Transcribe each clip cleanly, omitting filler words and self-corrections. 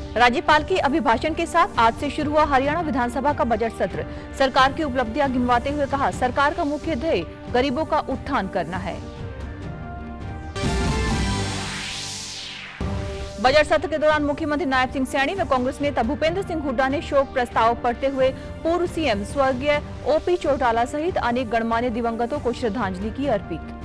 राज्यपाल के अभिभाषण के साथ आज से शुरू हुआ हरियाणा विधानसभा का बजट सत्र। सरकार की उपलब्धियां गिनवाते हुए कहा, सरकार का मुख्य ध्येय गरीबों का उत्थान करना है। बजट सत्र के दौरान मुख्यमंत्री नायब सिंह सैनी व कांग्रेस नेता भूपेंद्र सिंह हुड्डा ने शोक प्रस्ताव पढ़ते हुए पूर्व सीएम स्वर्गीय ओपी चौटाला सहित अनेक गणमान्य दिवंगतों को श्रद्धांजलि की अर्पित।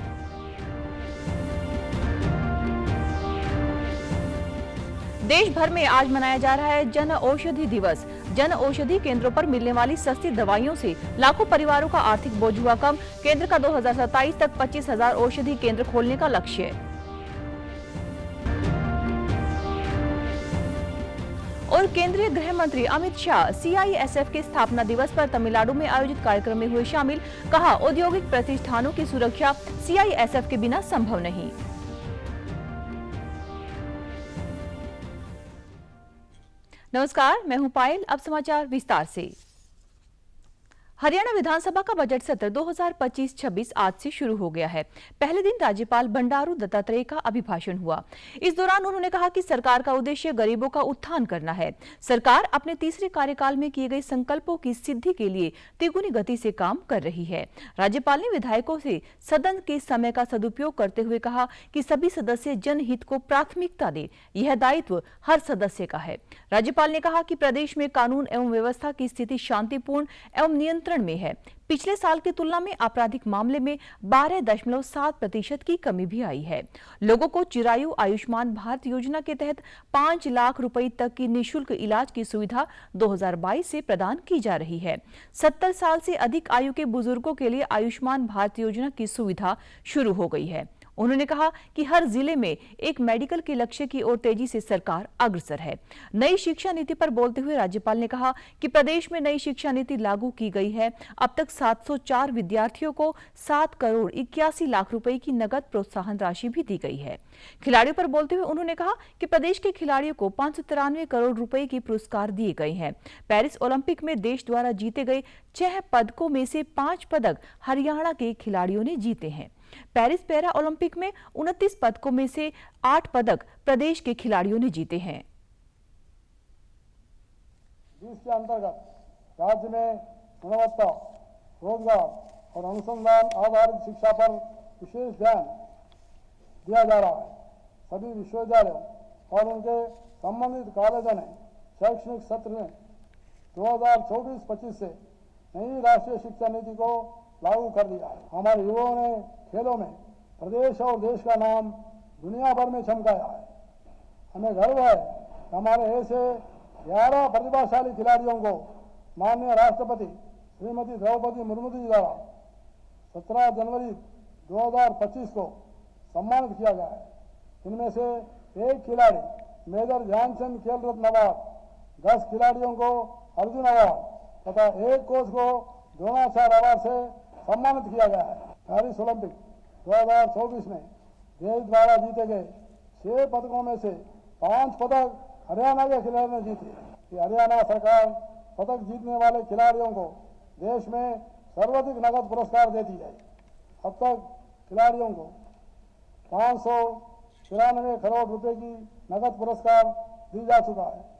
देश भर में आज मनाया जा रहा है जन औषधि दिवस। जन औषधि केंद्रों पर मिलने वाली सस्ती दवाइयों से लाखों परिवारों का आर्थिक बोझ हुआ कम। केंद्र का 2027 तक 25,000 औषधि केंद्र खोलने का लक्ष्य है। और केंद्रीय गृह मंत्री अमित शाह सीआईएसएफ के स्थापना दिवस पर तमिलनाडु में आयोजित कार्यक्रम में हुए शामिल। कहा, औद्योगिक प्रतिष्ठानों की सुरक्षा सीआईएसएफ के बिना संभव नहीं। नमस्कार, मैं हूं पायल। अब समाचार विस्तार से। हरियाणा विधानसभा का बजट सत्र 2025-26 आज से शुरू हो गया है। पहले दिन राज्यपाल बंडारू दत्तात्रेय का अभिभाषण हुआ। इस दौरान उन्होंने कहा कि सरकार का उद्देश्य गरीबों का उत्थान करना है। सरकार अपने तीसरे कार्यकाल में किए गए संकल्पों की सिद्धि के लिए तिगुनी गति से काम कर रही है। राज्यपाल ने विधायकों से सदन के समय का सदुपयोग करते हुए कहा कि सभी सदस्य जनहित को प्राथमिकता दें। यह दायित्व हर सदस्य का है। राज्यपाल ने कहा कि प्रदेश में कानून एवं व्यवस्था की स्थिति शांतिपूर्ण एवं नियंत्रण में है। पिछले साल की तुलना में आपराधिक मामले में 12.7% की कमी भी आई है। लोगों को चिरायु आयुष्मान भारत योजना के तहत 5 लाख रुपए तक की निःशुल्क इलाज की सुविधा 2022 से प्रदान की जा रही है। 70 साल से अधिक आयु के बुजुर्गों के लिए आयुष्मान भारत योजना की सुविधा शुरू हो गई है। उन्होंने कहा कि हर जिले में एक मेडिकल के लक्ष्य की ओर तेजी से सरकार अग्रसर है। नई शिक्षा नीति पर बोलते हुए राज्यपाल ने कहा कि प्रदेश में नई शिक्षा नीति लागू की गई है। अब तक 704 विद्यार्थियों को 7 करोड़ 81 लाख रुपए की नगद प्रोत्साहन राशि भी दी गई है। खिलाड़ियों पर बोलते हुए उन्होंने कहा कि प्रदेश के खिलाड़ियों को 593 करोड़ रुपए के पुरस्कार दिए गए हैं। पेरिस ओलंपिक में देश द्वारा जीते गए 6 पदकों में से 5 पदक हरियाणा के खिलाड़ियों ने जीते हैं। पेरिस पैरा ओलंपिक में 29 पदकों में से 8 पदक प्रदेश के खिलाड़ियों ने जीते हैं। इसके अंतर्गत राज्य में गुणवत्ता, रोजगार और अनुसंधान आधारित शिक्षा पर विशेष ध्यान दिया जा रहा है। सभी विश्वविद्यालयों और उनके संबंधित कॉलेजों ने शैक्षणिक सत्र में 2024-25 से नई राष्ट्रीय शिक्षा नीति को लागू कर दिया है। हमारे युवाओं ने खेलों में प्रदेश और देश का नाम दुनिया भर में चमकाया है। हमें गर्व है कि हमारे ऐसे 11 प्रतिभाशाली खिलाड़ियों को माननीय राष्ट्रपति श्रीमती द्रौपदी मुर्मू जी द्वारा 17 जनवरी 2025 को सम्मानित किया गया है। इनमें से एक खिलाड़ी मेजर ध्यानचंद खेल रत्न अवार्ड, 10 खिलाड़ियों को अर्जुन अवार्ड तथा एक कोच को द्रोणाचार्य अवार्ड से सम्मानित किया गया है। पेरिस ओलंपिक 2024 में देश द्वारा जीते गए 6 पदकों में से 5 पदक हरियाणा के खिलाड़ियों ने जीते। हरियाणा सरकार पदक जीतने वाले खिलाड़ियों को देश में सर्वाधिक नगद पुरस्कार देती है। अब तक खिलाड़ियों को 593 करोड़ रुपए की नगद पुरस्कार दी जा चुका है।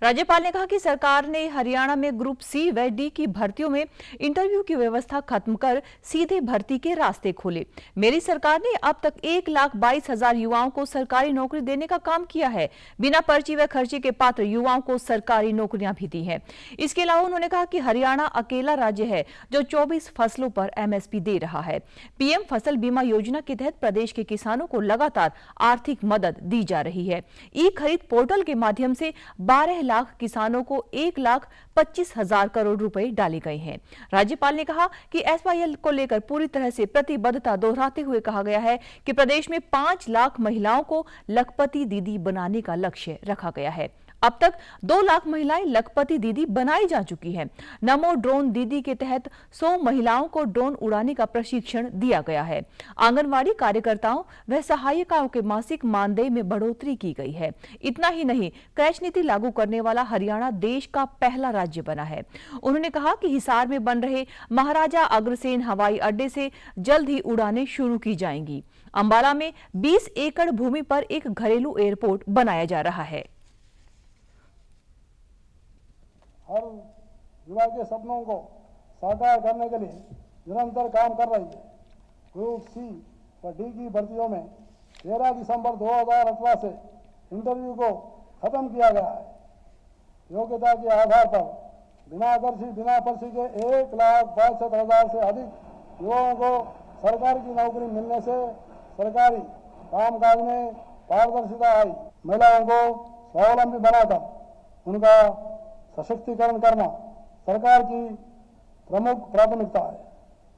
राज्यपाल ने कहा कि सरकार ने हरियाणा में ग्रुप सी व डी की भर्तियों में इंटरव्यू की व्यवस्था खत्म कर सीधे भर्ती के रास्ते खोले। मेरी सरकार ने अब तक 1,22,000 युवाओं को सरकारी नौकरी देने का काम किया है। बिना पर्ची व खर्चे के पात्र युवाओं को सरकारी नौकरियां भी दी हैं। इसके अलावा उन्होंने कहा कि हरियाणा अकेला राज्य है जो 24 फसलों पर एमएसपी दे रहा है। पीएम फसल बीमा योजना के तहत प्रदेश के किसानों को लगातार आर्थिक मदद दी जा रही है। ई खरीद पोर्टल के माध्यम से 12 लाख किसानों को 1,25,000 करोड़ रुपए डाले गए हैं। राज्यपाल ने कहा कि एसवाईएल को लेकर पूरी तरह से प्रतिबद्धता दोहराते हुए कहा गया है कि प्रदेश में 5 लाख महिलाओं को लखपति दीदी बनाने का लक्ष्य रखा गया है। अब तक 2 लाख महिलाएं लखपति दीदी बनाई जा चुकी हैं। नमो ड्रोन दीदी के तहत 100 महिलाओं को ड्रोन उड़ाने का प्रशिक्षण दिया गया है। आंगनवाड़ी कार्यकर्ताओं व सहायिकाओं के मासिक मानदेय में बढ़ोतरी की गई है। इतना ही नहीं, क्रैच नीति लागू करने वाला हरियाणा देश का पहला राज्य बना है। उन्होंने कहा कि हिसार में बन रहे महाराजा अग्रसेन हवाई अड्डे से जल्द ही उड़ानें शुरू की जाएंगी। अंबाला में 20 एकड़ भूमि पर एक घरेलू एयरपोर्ट बनाया जा रहा है। हर युवा के सपनों को साकार करने के लिए निरंतर काम कर रही है। ग्रुप सी व डी की भर्तियों में 13 दिसंबर 2018 से इंटरव्यू को खत्म किया गया है। योग्यता के आधार पर बिना पर्ची के 1,62,000 से अधिक युवाओं को सरकार की नौकरी मिलने से सरकारी कामकाज में पारदर्शिता आई। महिलाओं को स्वावलंबी बनाकर उनका सशक्तिकरण करना सरकार की प्रमुख प्राथमिकता है।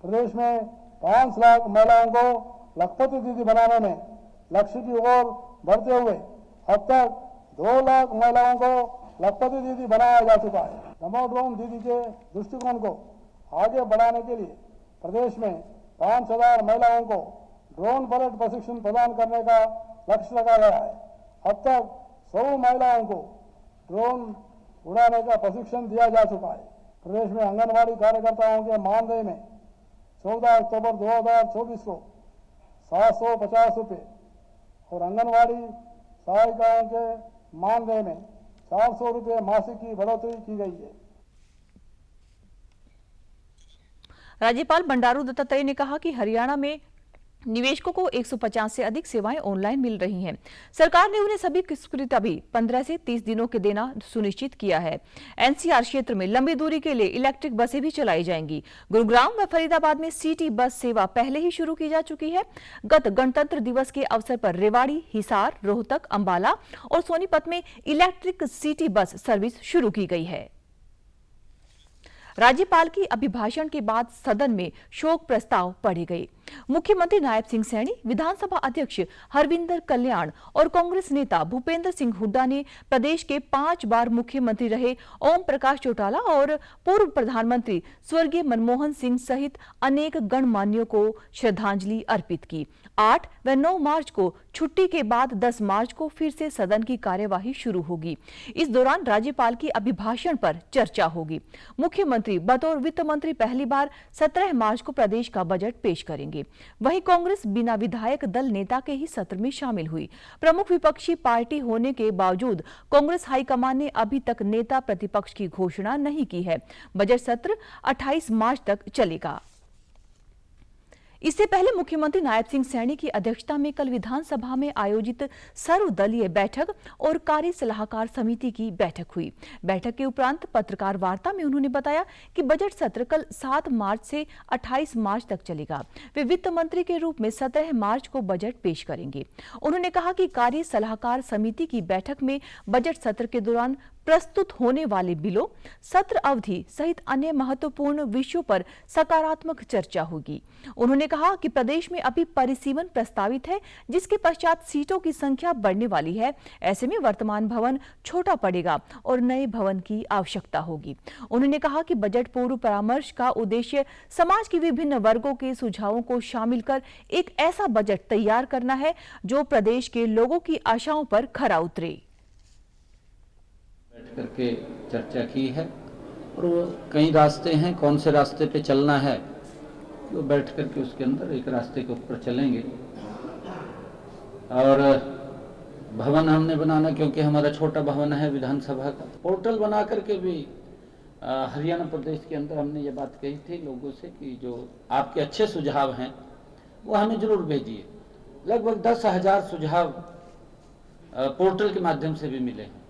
प्रदेश में 5 लाख महिलाओं को लखपति दीदी बनाने में लक्ष्य की ओर बढ़ते हुए अब तक 2 लाख महिलाओं को लखपति दीदी बनाया जा चुका है। नमो ड्रोन दीदी के दृष्टिकोण को आगे बढ़ाने के लिए प्रदेश में 5,000 महिलाओं को ड्रोन पायलट प्रशिक्षण प्रदान करने का लक्ष्य रखा गया है। अब तक 100 महिलाओं को ड्रोन उड़ाने का प्रशिक्षण दिया जा चुका है। प्रदेश में आंगनबाड़ी कार्यकर्ताओं के मानदेय में 14 अक्टूबर 2024 को 750 रुपये और आंगनबाड़ी सहायिकाओं के मानदेय में 400 रुपये मासिक की बढ़ोतरी की गई है। राज्यपाल बंडारू दत्तात्रेय ने कहा कि हरियाणा में निवेशकों को 150 से अधिक सेवाएं ऑनलाइन मिल रही हैं। सरकार ने उन्हें सभी किस्त भी 15 से 30 दिनों के देना सुनिश्चित किया है। एनसीआर क्षेत्र में लंबी दूरी के लिए इलेक्ट्रिक बसें भी चलाई जाएंगी। गुरुग्राम व फरीदाबाद में सिटी बस सेवा पहले ही शुरू की जा चुकी है। गत गणतंत्र दिवस के अवसर पर रेवाड़ी, हिसार, रोहतक, अंबाला और सोनीपत में इलेक्ट्रिक सिटी बस सर्विस शुरू की गई है। राज्यपाल की अभिभाषण के बाद सदन में शोक प्रस्ताव पढ़े गए। मुख्यमंत्री नायब सिंह सैनी, विधानसभा अध्यक्ष हरविंदर कल्याण और कांग्रेस नेता भूपेंद्र सिंह हुड्डा ने प्रदेश के 5 बार मुख्यमंत्री रहे ओम प्रकाश चौटाला और पूर्व प्रधानमंत्री स्वर्गीय मनमोहन सिंह सहित अनेक गणमान्यों को श्रद्धांजलि अर्पित की। 8 व 9 मार्च को छुट्टी के बाद 10 मार्च को फिर से सदन की कार्यवाही शुरू होगी। इस दौरान राज्यपाल की अभिभाषण पर चर्चा होगी। मुख्यमंत्री बतौर वित्त मंत्री पहली बार 17 मार्च को प्रदेश का बजट पेश करेंगे। वहीं कांग्रेस बिना विधायक दल नेता के ही सत्र में शामिल हुई। प्रमुख विपक्षी पार्टी होने के बावजूद कांग्रेस हाईकमान ने अभी तक नेता प्रतिपक्ष की घोषणा नहीं की है। बजट सत्र 28 मार्च तक चलेगा। इससे पहले मुख्यमंत्री नायब सिंह सैनी की अध्यक्षता में कल विधानसभा में आयोजित सर्वदलीय बैठक और कार्य सलाहकार समिति की बैठक हुई। बैठक के उपरांत पत्रकार वार्ता में उन्होंने बताया कि बजट सत्र कल 7 मार्च से 28 मार्च तक चलेगा। वे वित्त मंत्री के रूप में 17 मार्च को बजट पेश करेंगे। उन्होंने कहा कि कार्य सलाहकार समिति की बैठक में बजट सत्र के दौरान प्रस्तुत होने वाले बिलों, सत्र अवधि सहित अन्य महत्वपूर्ण विषयों पर सकारात्मक चर्चा होगी। उन्होंने कहा कि प्रदेश में अभी परिसीमन प्रस्तावित है, जिसके पश्चात सीटों की संख्या बढ़ने वाली है। ऐसे में वर्तमान भवन छोटा पड़ेगा और नए भवन की आवश्यकता होगी। उन्होंने कहा कि बजट पूर्व परामर्श का उद्देश्य समाज के विभिन्न वर्गों के सुझावों को शामिल कर एक ऐसा बजट तैयार करना है जो प्रदेश के लोगों की आशाओं पर खरा उतरे। बैठ करके चर्चा की है और वो कई रास्ते हैं, कौन से रास्ते पे चलना है वो बैठ करके उसके अंदर एक रास्ते के ऊपर चलेंगे। और भवन हमने बनाना, क्योंकि हमारा छोटा भवन है विधानसभा का, पोर्टल बना करके भी हरियाणा प्रदेश के अंदर हमने ये बात कही थी लोगों से कि जो आपके अच्छे सुझाव हैं वो हमें जरूर भेजिए। लगभग 10,000 सुझाव पोर्टल के माध्यम से भी मिले हैं।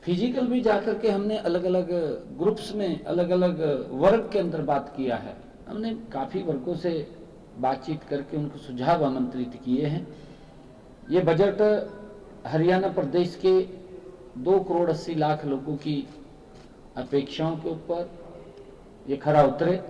फिजिकल भी जाकर के हमने अलग अलग ग्रुप्स में अलग अलग वर्ग के अंदर बात किया है। हमने काफ़ी वर्गों से बातचीत करके उनको सुझाव आमंत्रित किए हैं। ये बजट हरियाणा प्रदेश के 2,80,00,000 लोगों की अपेक्षाओं के ऊपर ये खरा उतरे।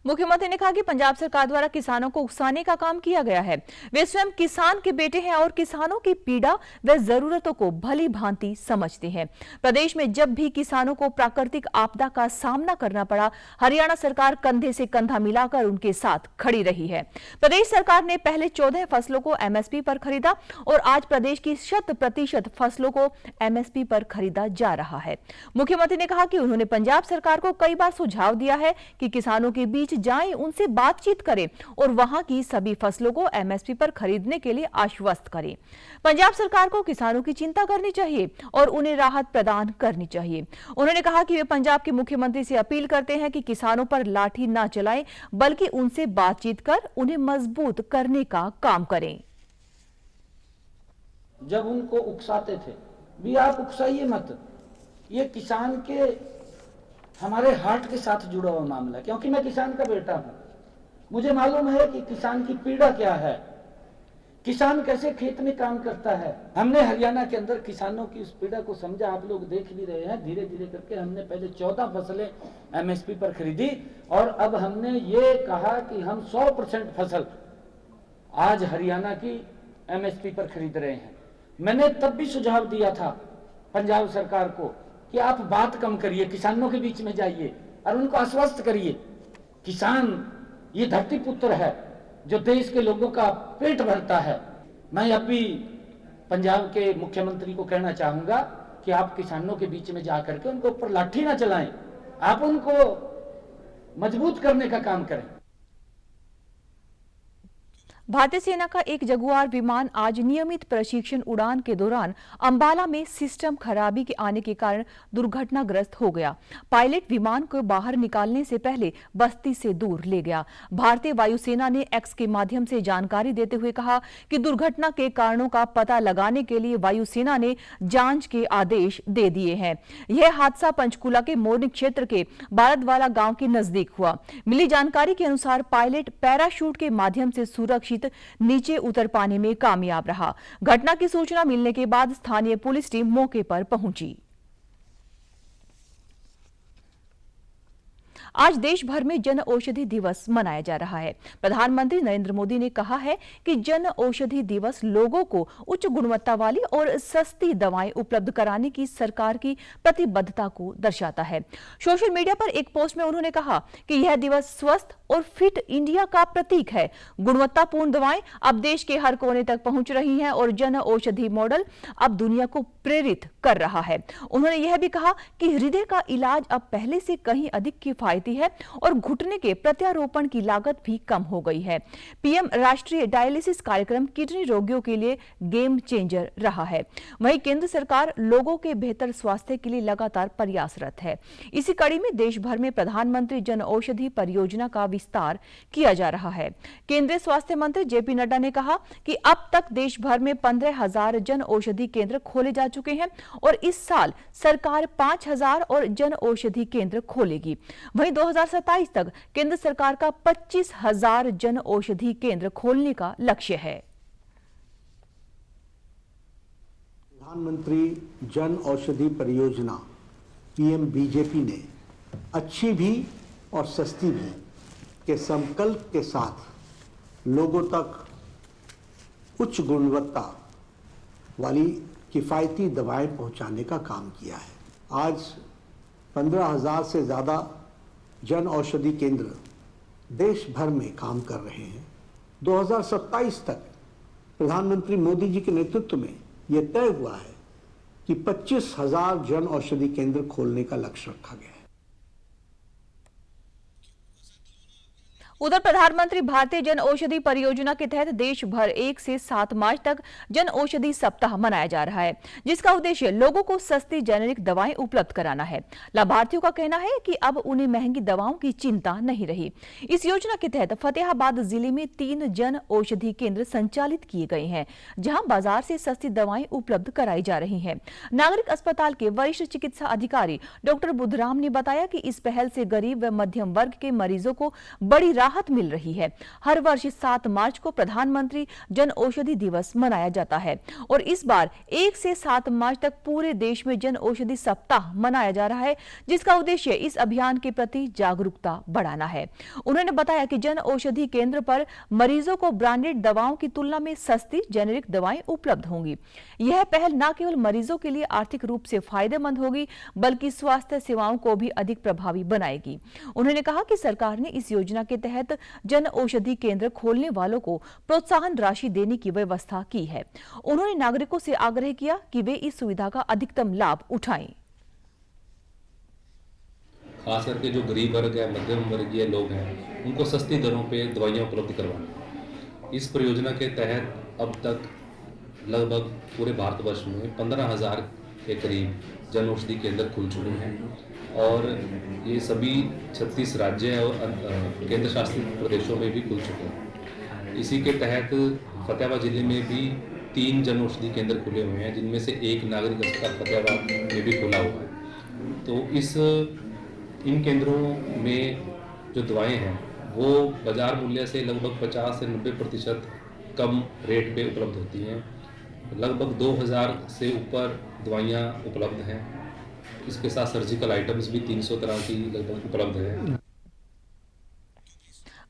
मुख्यमंत्री ने कहा कि पंजाब सरकार द्वारा किसानों को उकसाने का काम किया गया है। वे स्वयं किसान के बेटे हैं और किसानों की पीड़ा व जरूरतों को भली भांति समझते हैं। प्रदेश में जब भी किसानों को प्राकृतिक आपदा का सामना करना पड़ा, हरियाणा सरकार कंधे से कंधा मिलाकर उनके साथ खड़ी रही है। प्रदेश सरकार ने पहले 14 फसलों को एमएसपी पर खरीदा और आज प्रदेश की 100% फसलों को एमएसपी पर खरीदा जा रहा है। मुख्यमंत्री ने कहा कि उन्होंने पंजाब सरकार को कई बार सुझाव दिया है कि किसानों के बीच जाएं, उनसे बातचीत करें और वहां की सभी फसलों को एमएसपी पर खरीदने के लिए आश्वस्त करें। पंजाब सरकार को किसानों की चिंता करनी चाहिए और उन्हें राहत प्रदान करनी चाहिए। उन्होंने कहा कि वे पंजाब के मुख्यमंत्री से अपील करते हैं कि किसानों पर लाठी न चलाएं, बल्कि उनसे बातचीत कर उन्हें मजबूत करने का काम करें। जब उनको उकसाते थे भी, आप उकसाइए मत, ये किसान के हमारे हार्ट के साथ जुड़ा हुआ मामला है, क्योंकि मैं किसान का बेटा हूं। मुझे मालूम है कि किसान की पीड़ा क्या है, किसान कैसे खेत में काम करता है। हमने हरियाणा के अंदर किसानों की उस पीड़ा को समझा, आप लोग देख भी रहे हैं। धीरे धीरे करके हमने पहले 14 फसलें एमएसपी पर खरीदी और अब हमने ये कहा कि हम 100% फसल आज हरियाणा की एमएसपी पर खरीद रहे हैं। मैंने तब भी सुझाव दिया था पंजाब सरकार को कि आप बात कम करिए, किसानों के बीच में जाइए और उनको आश्वस्त करिए। किसान ये धरती पुत्र है जो देश के लोगों का पेट भरता है। मैं अभी पंजाब के मुख्यमंत्री को कहना चाहूंगा कि आप किसानों के बीच में जाकर के उनको ऊपर लाठी ना चलाएं, आप उनको मजबूत करने का काम करें। भारतीय सेना का एक जगुआर विमान आज नियमित प्रशिक्षण उड़ान के दौरान अंबाला में सिस्टम खराबी के आने के कारण दुर्घटनाग्रस्त हो गया। पायलट विमान को बाहर निकालने से पहले बस्ती से दूर ले गया। भारतीय वायुसेना ने एक्स के माध्यम से जानकारी देते हुए कहा कि दुर्घटना के कारणों का पता लगाने के लिए वायुसेना ने जांच के आदेश दे दिए हैं। यह हादसा पंचकूला के मोरनी क्षेत्र के बारदवाला गांव के नजदीक हुआ। मिली जानकारी के अनुसार पायलट पैराशूट के माध्यम से सुरक्षित नीचे उतर पाने में कामयाब रहा। घटना की सूचना मिलने के बाद स्थानीय पुलिस टीम मौके पर पहुंची। आज देश भर में जन औषधि दिवस मनाया जा रहा है। प्रधानमंत्री नरेंद्र मोदी ने कहा है कि जन औषधि दिवस लोगों को उच्च गुणवत्ता वाली और सस्ती दवाएं उपलब्ध कराने की सरकार की प्रतिबद्धता को दर्शाता है। सोशल मीडिया पर एक पोस्ट में उन्होंने कहा कि यह दिवस स्वस्थ और फिट इंडिया का प्रतीक है। गुणवत्तापूर्ण दवाएं अब देश के हर कोने तक पहुंच रही हैं और जन औषधि मॉडल अब दुनिया को प्रेरित कर रहा है। उन्होंने यह भी कहा कि हृदय का इलाज अब पहले से कहीं अधिक किफायती है और घुटने के प्रत्यारोपण की लागत भी कम हो गई है। पीएम राष्ट्रीय डायलिसिस कार्यक्रम किडनी रोगियों के लिए गेम चेंजर रहा है। वहीं केंद्र सरकार लोगों के बेहतर स्वास्थ्य के लिए लगातार प्रयासरत है। इसी कड़ी में देश भर में प्रधानमंत्री जन औषधि परियोजना का विस्तार किया जा रहा है। केंद्रीय स्वास्थ्य मंत्री जेपी नड्डा ने कहा कि अब तक देश भर में 15,000 जन औषधि केंद्र खोले जा चुके हैं और इस साल सरकार 5,000 और जन औषधि केंद्र खोलेगी। वहीं 2027 तक केंद्र सरकार का 25,000 जन औषधि केंद्र खोलने का लक्ष्य है। प्रधानमंत्री जन औषधि परियोजना पीएम बीजेपी ने अच्छी भी और सस्ती भी के संकल्प के साथ लोगों तक उच्च गुणवत्ता वाली किफ़ायती दवाएं पहुंचाने का काम किया है। आज 15,000 से ज़्यादा जन औषधि केंद्र देश भर में काम कर रहे हैं। 2027 तक प्रधानमंत्री मोदी जी के नेतृत्व में यह तय हुआ है कि 25,000 जन औषधि केंद्र खोलने का लक्ष्य रखा गया है। उधर प्रधानमंत्री भारतीय जन औषधि परियोजना के तहत देश भर 1 से 7 मार्च तक जन औषधि सप्ताह मनाया जा रहा है, जिसका उद्देश्य लोगों को सस्ती जेनेरिक दवाएं उपलब्ध कराना है। लाभार्थियों का कहना है कि अब उन्हें महंगी दवाओं की चिंता नहीं रही। इस योजना के तहत फतेहाबाद जिले में 3 जन औषधि केंद्र संचालित किए गए हैं, जहां बाजार से सस्ती दवाएं उपलब्ध कराई जा रही हैं। नागरिक अस्पताल के वरिष्ठ चिकित्सा अधिकारी डॉक्टर बुद्धराम ने बताया कि इस पहल से गरीब व मध्यम वर्ग के मरीजों को बड़ी राहत मिल रही है। हर वर्ष 7 मार्च को प्रधानमंत्री जन औषधि दिवस मनाया जाता है और इस बार 1 से 7 मार्च तक पूरे देश में जन औषधि सप्ताह मनाया जा रहा है, जिसका उद्देश्य इस अभियान के प्रति जागरूकता बढ़ाना है। उन्होंने बताया कि जन औषधि केंद्र पर मरीजों को ब्रांडेड दवाओं की तुलना में सस्ती जेनेरिक दवाएं उपलब्ध होंगी। यह पहल न केवल मरीजों के लिए आर्थिक रूप से फायदेमंद होगी, बल्कि स्वास्थ्य सेवाओं को भी अधिक प्रभावी बनाएगी। उन्होंने कहा कि सरकार ने इस योजना के तहत जन औषधि केंद्र खोलने वालों को प्रोत्साहन राशि देने की व्यवस्था की है। उन्होंने नागरिकों से आग्रह किया कि वे इस सुविधा का अधिकतम लाभ उठाएं। खास करके जो गरीब वर्ग है, मध्यम वर्गीय लोग हैं, उनको सस्ती दरों पे दवाइयाँ उपलब्ध करवाना। इस परियोजना के तहत अब तक लगभग पूरे भारतवर्ष में 15,000 के करीब जन औषधि केंद्र खुल चुके हैं और ये सभी 36 राज्य और केंद्र शासित प्रदेशों में भी खुल चुके हैं। इसी के तहत फतेहाबाद जिले में भी 3 जन औषधि केंद्र खुले हुए हैं, जिनमें से एक नागरिक अस्पताल फतेहाबाद में भी खुला हुआ है। तो इन केंद्रों में जो दवाएं हैं वो बाजार मूल्य से लगभग 50 से 90% कम रेट पे उपलब्ध होती हैं। लगभग 2000 से ऊपर दवाइयाँ उपलब्ध हैं। इसके साथ सर्जिकल आइटम्स भी 300 तरह की लगभग उपलब्ध हैं।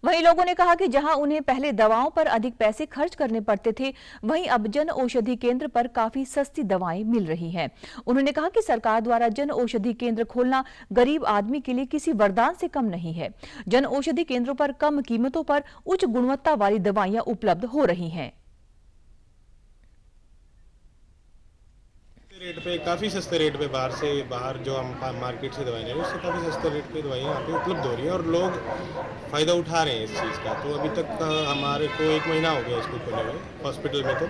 वहीं लोगों ने कहा कि जहां उन्हें पहले दवाओं पर अधिक पैसे खर्च करने पड़ते थे, वहीं अब जन औषधि केंद्र पर काफी सस्ती दवाएं मिल रही हैं। उन्होंने कहा कि सरकार द्वारा जन औषधि केंद्र खोलना गरीब आदमी के लिए किसी वरदान से कम नहीं है। जन औषधि केंद्रों पर कम कीमतों पर उच्च गुणवत्ता वाली दवाइयां उपलब्ध हो रही हैं। रेट पे काफ़ी सस्ते रेट पे बाहर जो हम मार्केट से दवाई ले रहे हैं उससे काफ़ी सस्ते रेट पे दवाइयाँ यहाँ पे उपलब्ध हो रही हैं और लोग फ़ायदा उठा रहे हैं इस चीज़ का। तो अभी तक हमारे को 1 महीना हो गया इसको खोले हुए हॉस्पिटल में। तो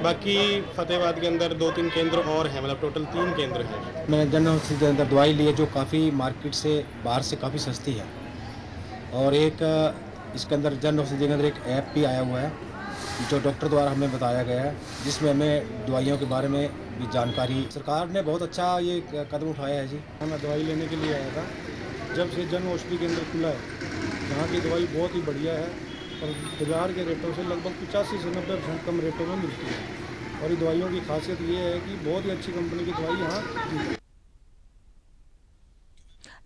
बाकी फतेहाबाद के अंदर 2-3 केंद्र और हैं, मतलब टोटल 3 केंद्र हैं। मैंने जन औषधि के अंदर दवाई ली है जो काफ़ी मार्केट से बाहर से काफ़ी सस्ती है। और एक इसके अंदर जन औषधि के अंदर एक ऐप भी आया हुआ है जो डॉक्टर द्वारा हमें बताया गया है, जिसमें हमें दवाइयों के बारे में भी जानकारी। सरकार ने बहुत अच्छा ये कदम उठाया है जी। मैं दवाई लेने के लिए आया था जब से जन औषधि केंद्र खुला है। यहाँ की दवाई बहुत ही बढ़िया है और बाजार के रेटों से लगभग 85 से 90% कम रेटों में मिलती है। और ये दवाइयों की खासियत ये है कि बहुत ही अच्छी कंपनी की दवाई यहाँ दी है।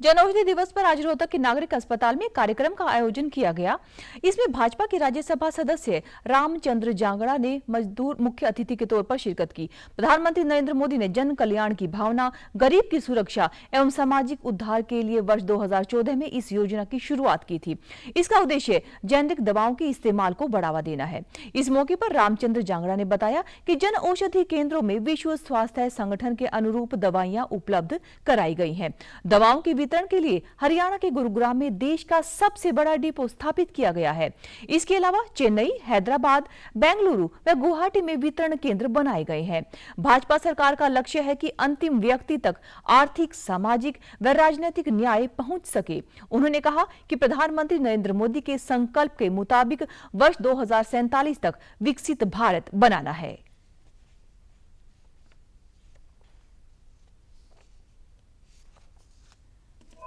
जन औषधि दिवस पर आज रोहतक के नागरिक अस्पताल में कार्यक्रम का आयोजन किया गया। इसमें भाजपा के राज्यसभा सदस्य रामचंद्र जांगड़ा ने मजदूर मुख्य अतिथि के तौर पर शिरकत की। प्रधानमंत्री नरेंद्र मोदी ने जन कल्याण की भावना, गरीब की सुरक्षा एवं सामाजिक उद्धार के लिए वर्ष 2014 में इस योजना की शुरुआत की थी। इसका उद्देश्य जेनेरिक दवाओं के इस्तेमाल को बढ़ावा देना है। इस मौके पर रामचंद्र जांगड़ा ने बताया कि जन औषधि केंद्रों में विश्व स्वास्थ्य संगठन के अनुरूप दवाइयां उपलब्ध कराई गई हैं। दवाओं की वितरण के लिए हरियाणा के गुरुग्राम में देश का सबसे बड़ा डिपो स्थापित किया गया है। इसके अलावा चेन्नई, हैदराबाद, बेंगलुरु व गुवाहाटी में वितरण केंद्र बनाए गए हैं। भाजपा सरकार का लक्ष्य है कि अंतिम व्यक्ति तक आर्थिक, सामाजिक व राजनीतिक न्याय पहुंच सके। उन्होंने कहा कि प्रधानमंत्री नरेंद्र मोदी के संकल्प के मुताबिक वर्ष 2047 तक विकसित भारत बनाना है।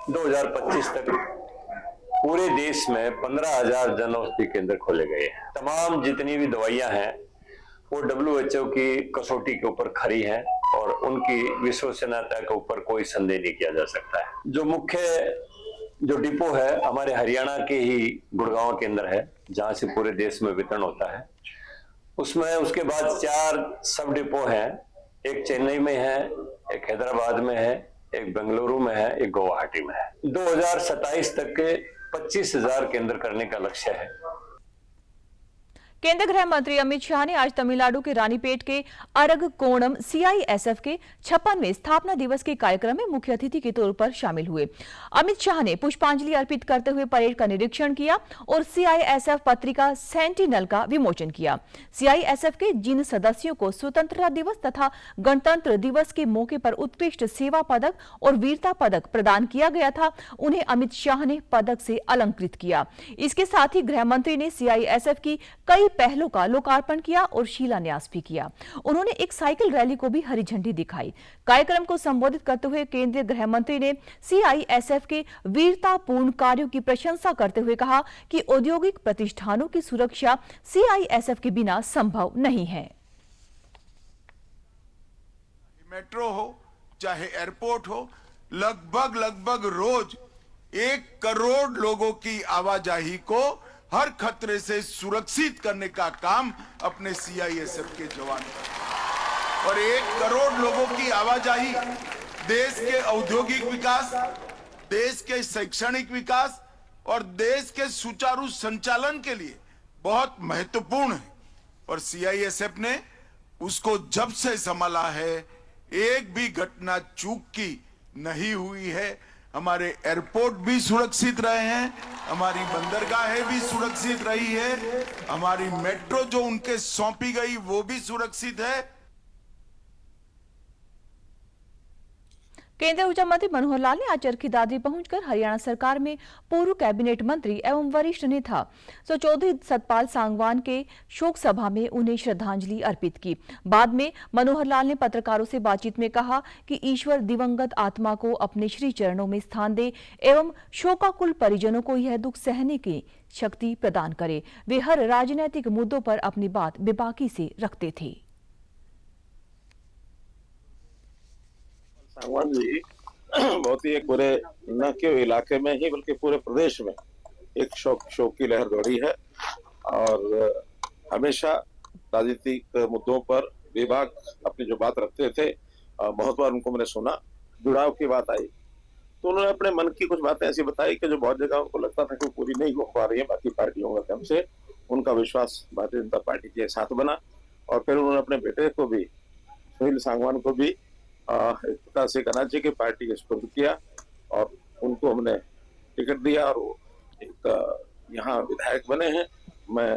दो 2025 तक पूरे देश में 15,000 जन औषधि केंद्र खोले गए हैं। तमाम जितनी भी दवाइयां हैं वो WHO की कसौटी के ऊपर खरी हैं और उनकी विश्वसनीयता के ऊपर कोई संदेह नहीं किया जा सकता है। जो मुख्य डिपो है हमारे हरियाणा के ही गुड़गांव के अंदर है, जहां से पूरे देश में वितरण होता है। उसमें उसके बाद 4 सब डिपो हैं, एक चेन्नई में है, एक हैदराबाद में है, एक बेंगलुरु में है, एक गुवाहाटी में है। 2027 तक के 25,000 केंद्र करने का लक्ष्य है। केंद्रीय गृह मंत्री अमित शाह ने आज तमिलनाडु के रानीपेट के अरगकोणम CISF के 56वें स्थापना दिवस के कार्यक्रम में मुख्य अतिथि के तौर पर शामिल हुए। अमित शाह ने पुष्पांजलि अर्पित करते हुए परेड का निरीक्षण किया और CISF पत्रिका सेंटिनल का विमोचन किया। CISF के जिन सदस्यों को स्वतंत्रता दिवस तथा गणतंत्र दिवस के मौके पर उत्कृष्ट सेवा पदक और वीरता पदक प्रदान किया गया था, उन्हें अमित शाह ने पदक से अलंकृत किया। इसके साथ ही गृह मंत्री ने CISF की कई पहलों का लोकार्पण किया और शिलान्यास भी किया। उन्होंने एक साइकिल रैली को भी हरी झंडी दिखाई। कार्यक्रम को संबोधित करते हुए केंद्रीय गृह मंत्री ने CISF के वीरतापूर्ण कार्यों की प्रशंसा करते हुए कहा कि औद्योगिक प्रतिष्ठानों की सुरक्षा CISF के बिना संभव नहीं है। मेट्रो हो चाहे एयरपोर्ट हो, लगभग रोज 1 करोड़ लोगों की आवाजाही को हर खतरे से सुरक्षित करने का काम अपने CISF के जवान करते। और 1 करोड़ लोगों की आवाजाही देश के औद्योगिक विकास, देश के शैक्षणिक विकास और देश के सुचारू संचालन के लिए बहुत महत्वपूर्ण है। और CISF ने उसको जब से संभाला है, एक भी घटना चूक की नहीं हुई है। हमारे एयरपोर्ट भी सुरक्षित रहे हैं, हमारी बंदरगाहें भी सुरक्षित रही है, हमारी मेट्रो जो उनके सौंपी गई वो भी सुरक्षित है। केंद्रीय ऊर्जा मंत्री मनोहर लाल ने आज चरखी दादरी पहुंचकर हरियाणा सरकार में पूर्व कैबिनेट मंत्री एवं वरिष्ठ नेता चौधरी सतपाल सांगवान के शोक सभा में उन्हें श्रद्धांजलि अर्पित की। बाद में मनोहर लाल ने पत्रकारों से बातचीत में कहा कि ईश्वर दिवंगत आत्मा को अपने श्री चरणों में स्थान दे एवं शोकाकुल परिजनों को यह दुख सहने की शक्ति प्रदान करे। वे हर राजनीतिक मुद्दों पर अपनी बात बेबाकी से रखते थे। सांगवान जी बहुत ही एक पूरे न केवल इलाके में ही बल्कि पूरे प्रदेश में एक शोक की लहर दौड़ी है और हमेशा राजनीतिक मुद्दों पर विभाग अपनी जो बात रखते थे, बहुत बार उनको मैंने सुना, जुड़ाव की बात आई तो उन्होंने अपने मन की कुछ बातें ऐसी बताई कि जो बहुत जगह उनको लगता था कि पूरी नहीं हो पा रही है बाकी पार्टियों के दम से। उनका विश्वास भारतीय जनता पार्टी के साथ बना और फिर उन्होंने अपने बेटे को भी, सुनील सांगवान को भी एक प्रकार से कहना चाहिए कि पार्टी के सुपुर्द किया और उनको हमने टिकट दिया और वो एक यहाँ विधायक बने हैं। मैं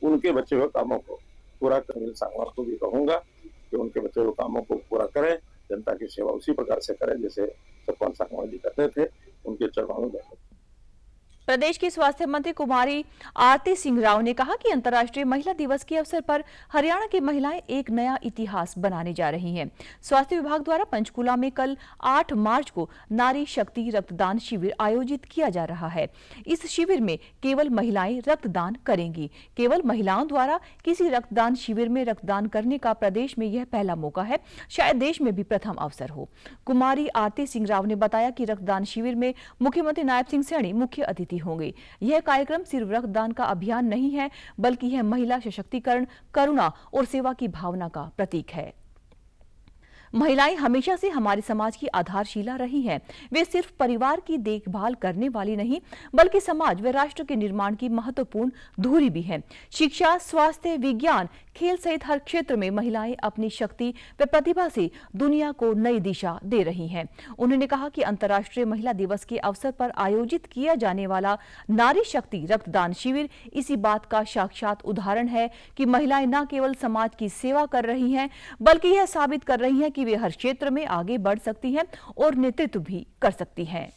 उनके बचे हुए कामों को पूरा करने सांगवान को भी कहूंगा कि उनके बचे हुए कामों को पूरा करें, जनता की सेवा उसी प्रकार से करें जैसे सतपाल सांगवान जी करते थे, उनके चरणों में बैठे। प्रदेश की स्वास्थ्य मंत्री कुमारी आरती सिंह राव ने कहा कि अंतर्राष्ट्रीय महिला दिवस के अवसर पर हरियाणा की महिलाएं एक नया इतिहास बनाने जा रही हैं। स्वास्थ्य विभाग द्वारा पंचकूला में कल 8 मार्च को नारी शक्ति रक्तदान शिविर आयोजित किया जा रहा है। इस शिविर में केवल महिलाएं रक्तदान करेंगी। केवल महिलाओं द्वारा किसी रक्तदान शिविर में रक्तदान करने का प्रदेश में यह पहला मौका है, शायद देश में भी प्रथम अवसर हो। कुमारी आरती सिंह राव ने बताया कि रक्तदान शिविर में मुख्यमंत्री नायब सिंह सैनी मुख्य अतिथि होंगे। यह कार्यक्रम सिर्फ रक्तदान का अभियान नहीं है, बल्कि यह महिला सशक्तिकरण, करुणा और सेवा की भावना का प्रतीक है। महिलाएं हमेशा से हमारे समाज की आधारशिला रही हैं। वे सिर्फ परिवार की देखभाल करने वाली नहीं, बल्कि समाज व राष्ट्र के निर्माण की महत्वपूर्ण धुरी भी हैं। शिक्षा, स्वास्थ्य, विज्ञान, खेल सहित हर क्षेत्र में महिलाएं अपनी शक्ति व प्रतिभा से दुनिया को नई दिशा दे रही हैं। उन्होंने कहा कि अंतर्राष्ट्रीय महिला दिवस के अवसर पर आयोजित किया जाने वाला नारी शक्ति रक्तदान शिविर इसी बात का साक्षात उदाहरण है कि महिलाएं न केवल समाज की सेवा कर रही हैं, बल्कि यह साबित कर रही हैं कि वे हर क्षेत्र में आगे बढ़ सकती हैं और नेतृत्व भी कर सकती हैं।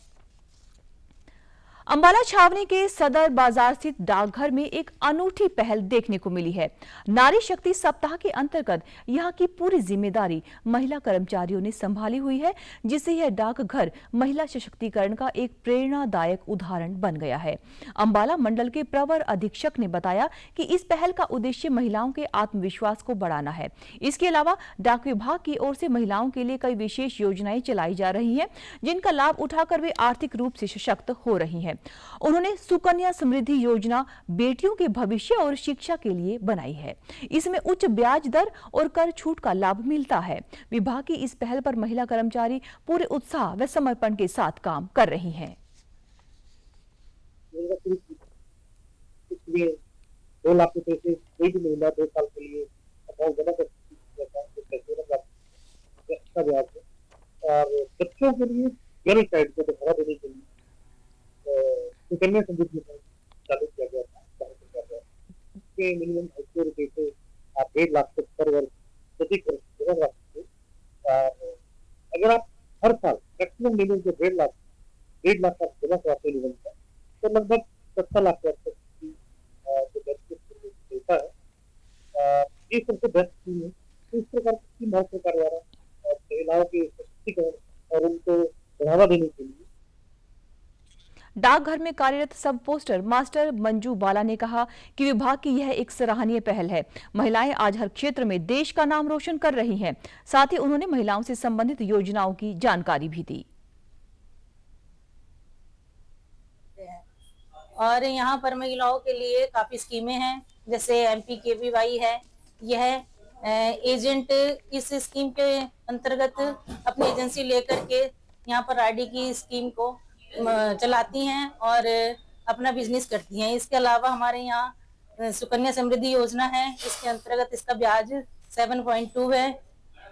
अंबाला छावनी के सदर बाजार स्थित डाकघर में एक अनूठी पहल देखने को मिली है। नारी शक्ति सप्ताह के अंतर्गत यहां की पूरी जिम्मेदारी महिला कर्मचारियों ने संभाली हुई है, जिससे यह डाकघर महिला सशक्तिकरण का एक प्रेरणादायक उदाहरण बन गया है। अंबाला मंडल के प्रवर अधीक्षक ने बताया कि इस पहल का उद्देश्य महिलाओं के आत्मविश्वास को बढ़ाना है। इसके अलावा डाक विभाग की ओर से महिलाओं के लिए कई विशेष योजनाएं चलाई जा रही हैं, जिनका लाभ उठाकर वे आर्थिक रूप से सशक्त हो रही हैं। उन्होंने सुकन्या समृद्धि योजना बेटियों के भविष्य और शिक्षा के लिए बनाई है। इसमें उच्च ब्याज दर और कर छूट का लाभ मिलता है। विभाग की इस पहल पर महिला कर्मचारी पूरे उत्साह व समर्पण के साथ काम कर रही हैं। 2 लाख रुपए से कोई भी महिला 2 साल के लिए अकाउंट जमा कर सकती है और बच्चों के लिए गर्ल चाइल्ड को बढ़ावा देने के लिए सुकन्या समृद्धि चालू किया गया था। इसके मिनिमम 200 रुपए से आप 1.5 लाख तक पर वर्ष प्रति वर्ष जमा कर सकते हैं। और अगर आप हर साल मैक्सिमम मिनिमम जो 1.5 लाख आप जमा कराते हैं तो लगभग 70 लाख तक की जो बेनिफिट देता है। ये सबसे बेस्ट स्कीम है। तो इस प्रकार की स्कीम भारत सरकार द्वारा महिलाओं के सशक्तिकरण और उनको बढ़ावा देने के लिए डाकघर में कार्यरत सब पोस्टर मास्टर मंजू बाला ने कहा कि विभाग की यह एक सराहनीय पहल है। महिलाएं आज हर क्षेत्र में देश का नाम रोशन कर रही हैं। साथ ही उन्होंने महिलाओं से संबंधित योजनाओं की जानकारी भी दी। और यहाँ पर महिलाओं के लिए काफी स्कीमें हैं, जैसे MPKVY है। यह एजेंट इस स्कीम के अंतर्गत अपनी एजेंसी लेकर के यहाँ पर RD की स्कीम को चलाती हैं और अपना बिजनेस करती हैं। इसके अलावा हमारे यहाँ सुकन्या समृद्धि योजना है। इसके अंतर्गत इसका ब्याज 7.2 है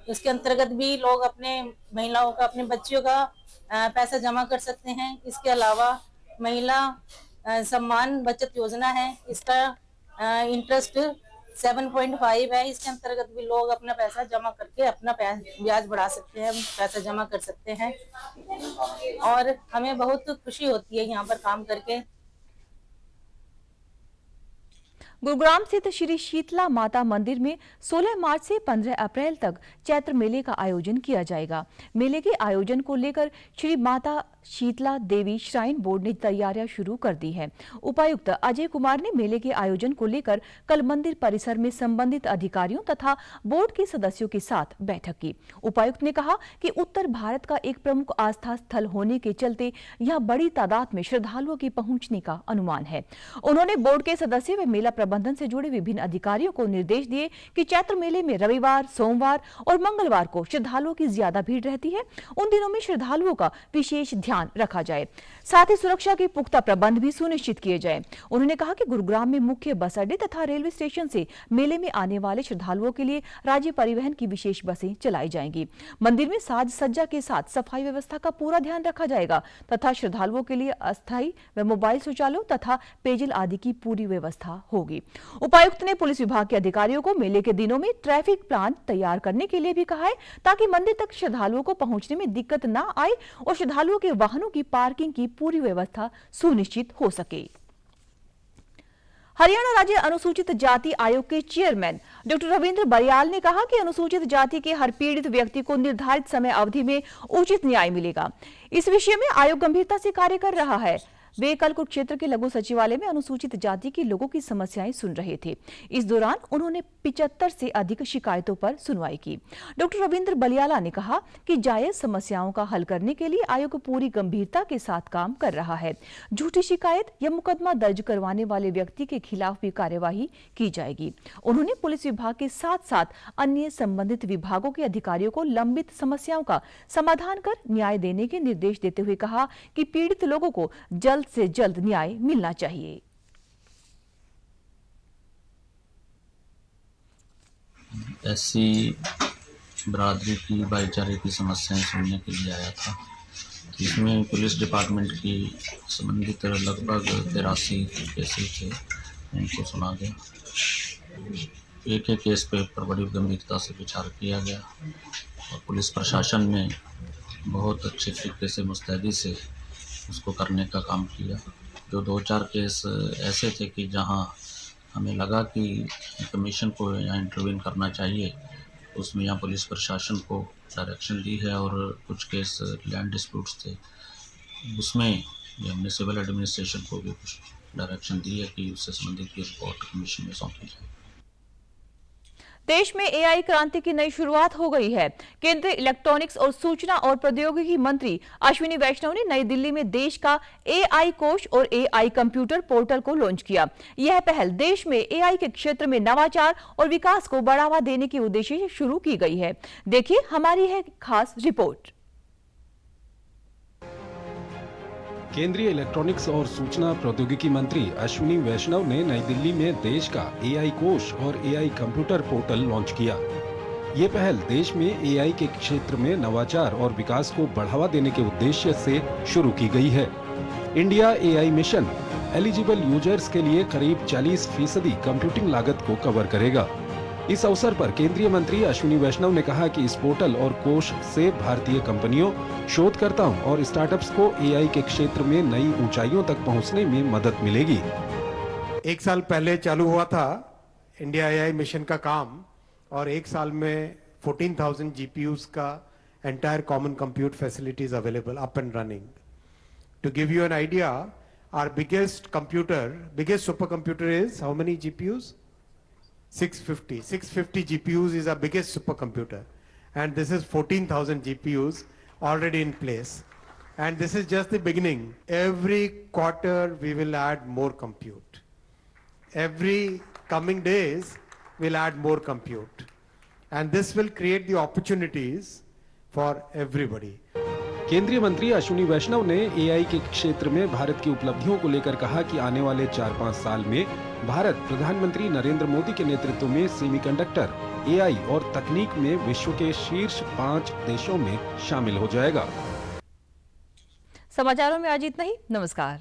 इसके अंतर्गत भी लोग अपने महिलाओं का, अपने बच्चियों का पैसा जमा कर सकते हैं। इसके अलावा महिला सम्मान बचत योजना है, इसका इंटरेस्ट 7.5 है। इसके अंतर्गत भी लोग अपना पैसा जमा करके अपना ब्याज बढ़ा सकते हैं, पैसा जमा कर सकते हैं और हमें बहुत खुशी होती है यहाँ पर काम करके। गुरुग्राम स्थित श्री शीतला माता मंदिर में 16 मार्च से 15 अप्रैल तक चैत्र मेले का आयोजन किया जाएगा। मेले के आयोजन को लेकर श्री माता शीतला देवी श्राइन बोर्ड ने तैयारियां शुरू कर दी है। उपायुक्त अजय कुमार ने मेले के आयोजन को लेकर कल मंदिर परिसर में संबंधित अधिकारियों तथा बोर्ड के सदस्यों के साथ बैठक की। उपायुक्त ने कहा कि उत्तर भारत का एक प्रमुख आस्था स्थल होने के चलते यहां बड़ी तादाद में श्रद्धालुओं के पहुंचने का अनुमान है। उन्होंने बोर्ड के सदस्य व मेला प्रबंधन से जुड़े विभिन्न अधिकारियों को निर्देश दिए कि चैत्र मेले में रविवार, सोमवार और मंगलवार को श्रद्धालुओं की ज्यादा भीड़ रहती है, उन दिनों में श्रद्धालुओं का विशेष ध्यान रखा जाए। साथ ही सुरक्षा के पुख्ता प्रबंध भी सुनिश्चित किए जाए। उन्होंने कहा कि गुरुग्राम में मुख्य बस अड्डे तथा रेलवे स्टेशन से मेले में आने वाले श्रद्धालुओं के लिए राज्य परिवहन की विशेष बसें चलाई जाएंगी। मंदिर में साज सज्जा के साथ सफाई व्यवस्था का पूरा ध्यान रखा जाएगा तथा श्रद्धालुओं के लिए अस्थायी व मोबाइल शौचालयों तथा पेयजल आदि की पूरी व्यवस्था होगी। उपायुक्त ने पुलिस विभाग के अधिकारियों को मेले के दिनों में ट्रैफिक प्लान तैयार करने के लिए भी कहा है ताकि मंदिर तक श्रद्धालुओं को पहुंचने में दिक्कत न आए और श्रद्धालुओं के वाहनों की पार्किंग की पूरी व्यवस्था सुनिश्चित हो सके। हरियाणा राज्य अनुसूचित जाति आयोग के चेयरमैन डॉक्टर रविंद्र बरियाल ने कहा कि अनुसूचित जाति के हर पीड़ित व्यक्ति को निर्धारित समय अवधि में उचित न्याय मिलेगा। इस विषय में आयोग गंभीरता से कार्य कर रहा है। वे कल कुरुक्षेत्र के लघु सचिवालय में अनुसूचित जाति के लोगों की समस्याएं सुन रहे थे। इस दौरान उन्होंने 75 से अधिक शिकायतों पर सुनवाई की। डॉक्टर रविंद्र बलियाला ने कहा कि जायज समस्याओं का हल करने के लिए आयोग पूरी गंभीरता के साथ काम कर रहा है। झूठी शिकायत या मुकदमा दर्ज करवाने वाले व्यक्ति के खिलाफ भी कार्यवाही की जाएगी। उन्होंने पुलिस विभाग के साथ साथ अन्य संबंधित विभागों के अधिकारियों को लंबित समस्याओं का समाधान कर न्याय देने के निर्देश देते हुए कहा कि पीड़ित लोगों को जल्द से जल्द न्याय मिलना चाहिए। ऐसी बरादरी की भाईचारे की समस्याएं सुनने के लिए आया था। इसमें पुलिस डिपार्टमेंट की संबंधित लगभग 83 केसेस थे, उनको सुना गया। एक एक केस पर बड़ी गंभीरता से विचार किया गया और पुलिस प्रशासन ने बहुत अच्छे तरीके से मुस्तैदी से उसको करने का काम किया। जो 2-4 केस ऐसे थे कि जहां हमें लगा कि कमीशन को यहाँ इंटरवीन करना चाहिए, उसमें यहाँ पुलिस प्रशासन को डायरेक्शन दी है। और कुछ केस लैंड डिस्प्यूट्स थे, उसमें हमने सिविल एडमिनिस्ट्रेशन को भी कुछ डायरेक्शन दी है कि उससे संबंधित की रिपोर्ट कमीशन में सौंपी जाए। देश में एआई क्रांति की नई शुरुआत हो गई है। केंद्रीय इलेक्ट्रॉनिक्स और सूचना और प्रौद्योगिकी मंत्री अश्विनी वैष्णव ने नई दिल्ली में देश का एआई कोष और एआई कंप्यूटर पोर्टल को लॉन्च किया। यह पहल देश में एआई के क्षेत्र में नवाचार और विकास को बढ़ावा देने के उद्देश्य से शुरू की गई है। देखिए हमारी है खास रिपोर्ट। केंद्रीय इलेक्ट्रॉनिक्स और सूचना प्रौद्योगिकी मंत्री अश्विनी वैष्णव ने नई दिल्ली में देश का एआई कोष और एआई कंप्यूटर पोर्टल लॉन्च किया। ये पहल देश में एआई के क्षेत्र में नवाचार और विकास को बढ़ावा देने के उद्देश्य से शुरू की गई है। India AI mission eligible users के लिए करीब 40% कंप्यूटिंग लागत को कवर करेगा। इस अवसर पर केंद्रीय मंत्री अश्विनी वैष्णव ने कहा कि इस पोर्टल और कोष से भारतीय कंपनियों, शोधकर्ताओं और स्टार्टअप्स को एआई के क्षेत्र में नई ऊंचाइयों तक पहुंचने में मदद मिलेगी। 1 साल पहले चालू हुआ था इंडिया एआई मिशन का काम और 1 साल में 14,000 GPUs का entire common compute facilities available up and running. To give you an idea, our biggest super computer is how many GPUs? 650 GPUs is our biggest supercomputer, and this is 14,000 GPUs already in place, and this is just the beginning. Every quarter we will add more compute. Every coming days we'll add more compute, and this will create the opportunities for everybody. केंद्रीय मंत्री अश्विनी वैष्णव ने AI के क्षेत्र में भारत की उपलब्धियों को लेकर कहा कि आने वाले 4-5 साल में भारत प्रधानमंत्री नरेंद्र मोदी के नेतृत्व में सेमीकंडक्टर, एआई और तकनीक में विश्व के शीर्ष 5 देशों में शामिल हो जाएगा। समाचारों में आज इतना ही। नमस्कार।